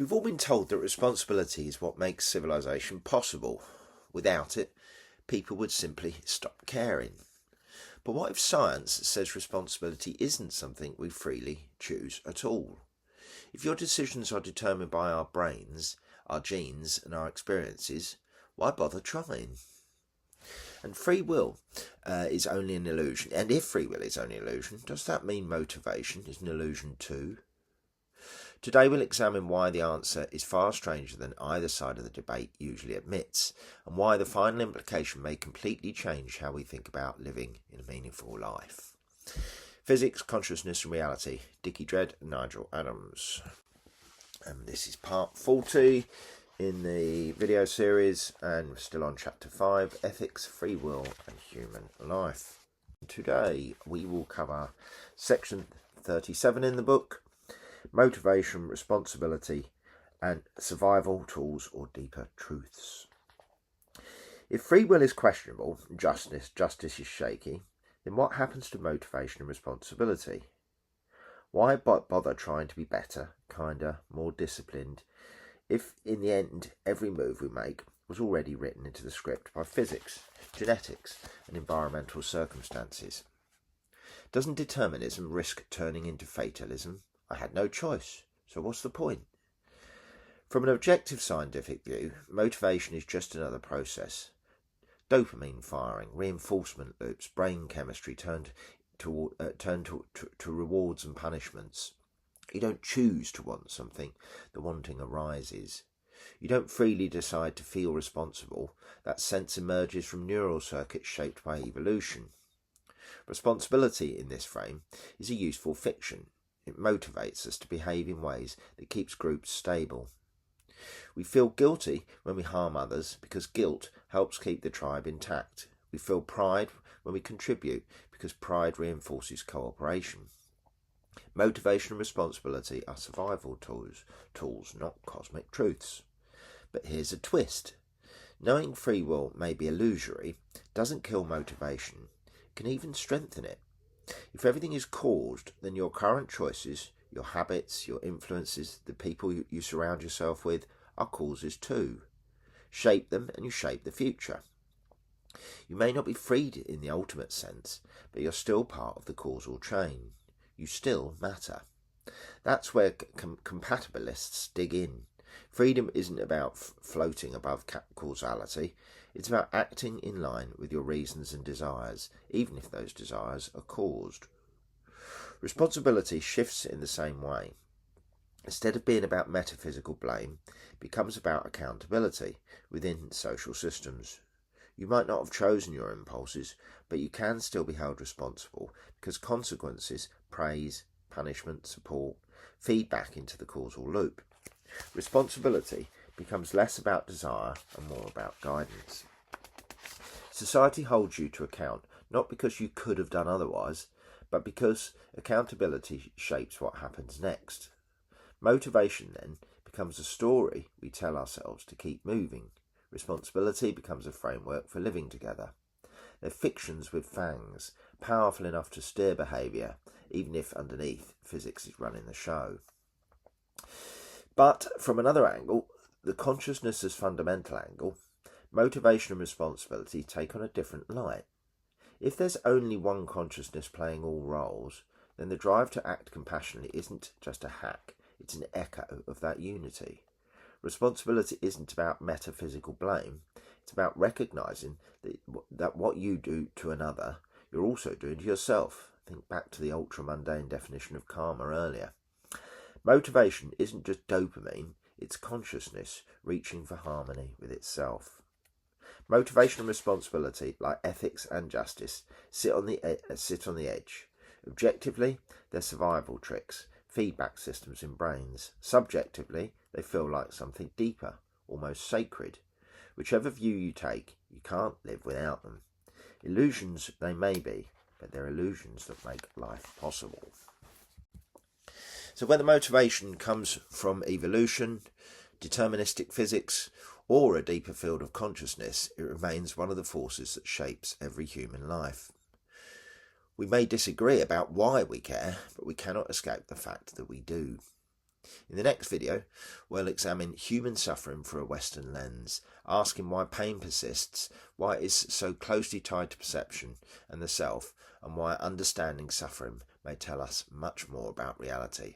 We've all been told that responsibility is what makes civilization possible. Without it, people would simply stop caring. But what if science says responsibility isn't something we freely choose at all? If your decisions are determined by our brains, our genes and our experiences, why bother trying? And free will is only an illusion. And if free will is only an illusion, does that mean motivation is an illusion too? Today we'll examine why the answer is far stranger than either side of the debate usually admits, and why the final implication may completely change how we think about living in a meaningful life. Physics, Consciousness and Reality, Dickie Dredd and Nigel Adams. And this is part 40 in the video series, and we're still on chapter 5, Ethics, Free Will and Human Life. Today we will cover section 37 in the book, Motivation, Responsibility and Survival Tools or Deeper Truths. If free will is questionable, justice is shaky, then what happens to motivation and responsibility? Why bother trying to be better, kinder, more disciplined, if in the end every move we make was already written into the script by physics, genetics and environmental circumstances? Doesn't determinism risk turning into fatalism? I had no choice, so what's the point? From an objective scientific view, motivation is just another process. Dopamine firing, reinforcement loops, brain chemistry turned to rewards and punishments. You don't choose to want something, the wanting arises. You don't freely decide to feel responsible, that sense emerges from neural circuits shaped by evolution. Responsibility in this frame is a useful fiction. It motivates us to behave in ways that keeps groups stable. We feel guilty when we harm others because guilt helps keep the tribe intact. We feel pride when we contribute because pride reinforces cooperation. Motivation and responsibility are survival tools, not cosmic truths. But here's a twist. Knowing free will may be illusory doesn't kill motivation. It can even strengthen it. If everything is caused, then your current choices, your habits, your influences, the people you surround yourself with are causes too. Shape them and you shape the future. You may not be freed in the ultimate sense, but you're still part of the causal chain. You still matter. That's where compatibilists dig in. Freedom isn't about floating above causality. It's about acting in line with your reasons and desires, even if those desires are caused. Responsibility shifts in the same way. Instead of being about metaphysical blame, it becomes about accountability within social systems. You might not have chosen your impulses, but you can still be held responsible because consequences, praise, punishment, support, feed back into the causal loop. Responsibility becomes less about desire and more about guidance. Society holds you to account not because you could have done otherwise, but because accountability shapes what happens next. Motivation then becomes a story we tell ourselves to keep moving. Responsibility becomes a framework for living together. They're fictions with fangs, powerful enough to steer behaviour, even if underneath physics is running the show. But from another angle, the consciousness as fundamental angle, motivation and responsibility take on a different light. If there's only one consciousness playing all roles, then the drive to act compassionately isn't just a hack, it's an echo of that unity. Responsibility isn't about metaphysical blame, it's about recognising that what you do to another, you're also doing to yourself. Think back to the ultra-mundane definition of karma earlier. Motivation isn't just dopamine, it's consciousness reaching for harmony with itself. Motivation and responsibility, like ethics and justice, sit on the edge. Objectively, they're survival tricks, feedback systems in brains. Subjectively, they feel like something deeper, almost sacred. Whichever view you take, you can't live without them. Illusions they may be, but they're illusions that make life possible. So whether motivation comes from evolution, deterministic physics, or a deeper field of consciousness, it remains one of the forces that shapes every human life. We may disagree about why we care, but we cannot escape the fact that we do. In the next video, we'll examine human suffering through a Western lens, asking why pain persists, why it is so closely tied to perception and the self, and why understanding suffering may tell us much more about reality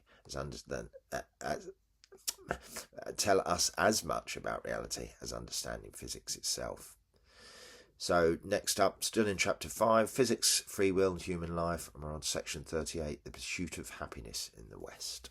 tell us as much about reality as understanding physics itself. So next up, still in chapter 5, Physics, Free Will and Human Life, and we're on section 38, The Pursuit of Happiness in the West.